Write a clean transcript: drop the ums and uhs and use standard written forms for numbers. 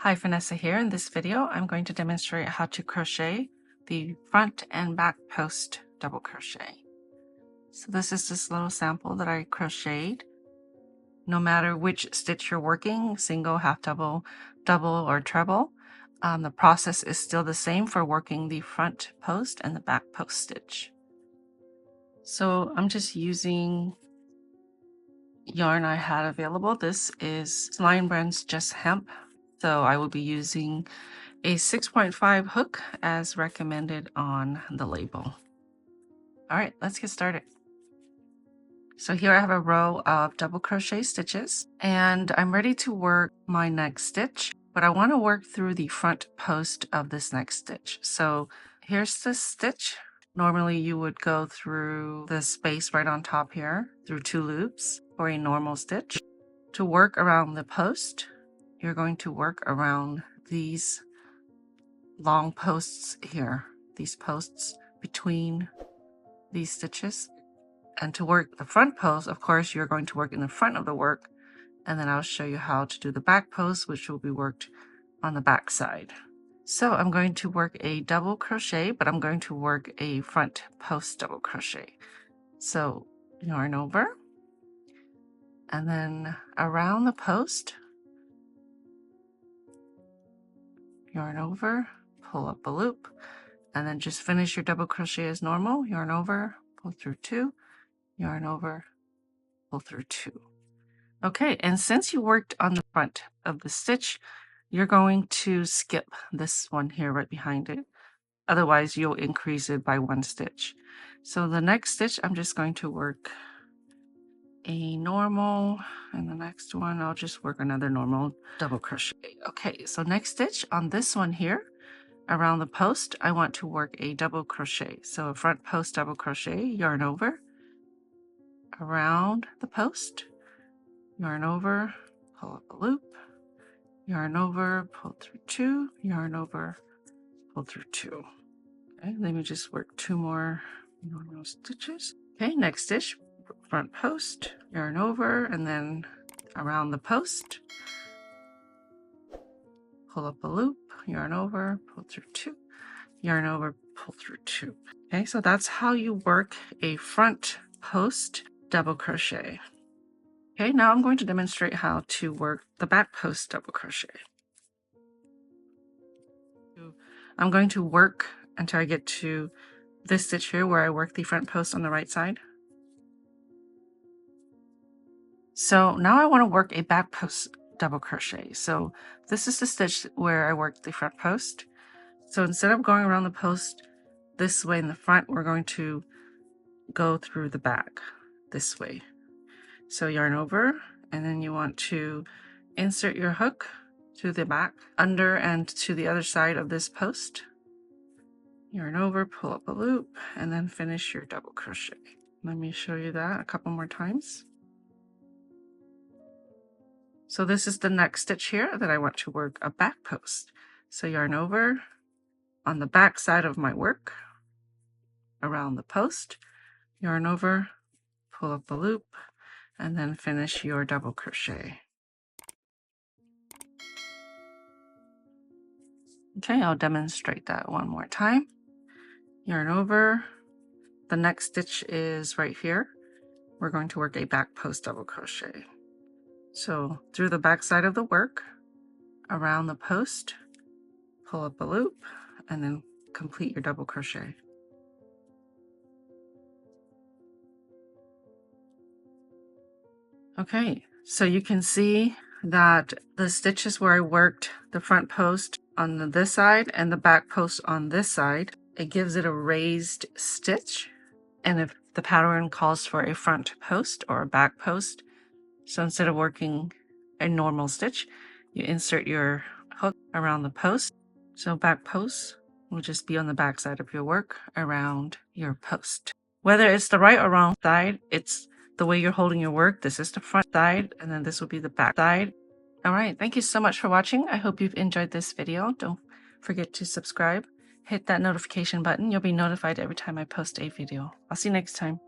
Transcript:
Hi, Phanessa here. In this video, I'm going to demonstrate how to crochet the front and back post double crochet. So this is this little sample that I crocheted. No matter which stitch you're working, single, half double, double, or treble, the process is still the same for working the front post and the back post stitch. So I'm just using yarn I had available. This is Lion Brand's Just Hemp. So I will be using a 6.5 hook as recommended on the label. All right, let's get started. So here I have a row of double crochet stitches and I'm ready to work my next stitch, but I want to work through the front post of this next stitch. So here's the stitch. Normally you would go through the space right on top here through 2 loops for a normal stitch. To work around the post, you're going to work around these long posts here, these posts between these stitches. And to work the front post, of course, you're going to work in the front of the work, and then I'll show you how to do the back post, which will be worked on the back side. So I'm going to work a double crochet, but I'm going to work a front post double crochet. So yarn over, and then around the post, yarn over, pull up a loop, and then just finish your double crochet as normal. Yarn over, pull through 2, yarn over, pull through 2. Okay, and since you worked on the front of the stitch, you're going to skip this one here right behind it. Otherwise, you'll increase it by 1 stitch. So the next stitch, I'm just going to work a normal, and the next one, I'll just work another normal double crochet. Okay, so next stitch on this one here, around the post, I want to work a double crochet. So a front post double crochet, yarn over, around the post, yarn over, pull up a loop, yarn over, pull through 2, yarn over, pull through 2. Okay, let me just work 2 more normal stitches. Okay, next stitch, front post, yarn over, and then around the post, pull up a loop, yarn over, pull through 2, yarn over, pull through 2. Okay, so that's how you work a front post double crochet. Okay, now I'm going to demonstrate how to work the back post double crochet. I'm going to work until I get to this stitch here where I work the front post on the right side. So now I want to work a back post double crochet. So this is the stitch where I worked the front post. So instead of going around the post this way in the front, we're going to go through the back this way. So yarn over, and then you want to insert your hook to the back, under and to the other side of this post. Yarn over, pull up a loop, and then finish your double crochet. Let me show you that a couple more times. So this is the next stitch here that I want to work a back post. So yarn over on the back side of my work, around the post, yarn over, pull up a loop, and then finish your double crochet. Okay, I'll demonstrate that one more time. Yarn over, the next stitch is right here. We're going to work a back post double crochet. So through the back side of the work, around the post, pull up a loop, and then complete your double crochet. Okay, so you can see that the stitches where I worked the front post on this side and the back post on this side, it gives it a raised stitch. And if the pattern calls for a front post or a back post, so instead of working a normal stitch, you insert your hook around the post. So back post will just be on the back side of your work around your post. Whether it's the right or wrong side, it's the way you're holding your work. This is the front side, and then this will be the back side. All right, thank you so much for watching. I hope you've enjoyed this video. Don't forget to subscribe. Hit that notification button. You'll be notified every time I post a video. I'll see you next time.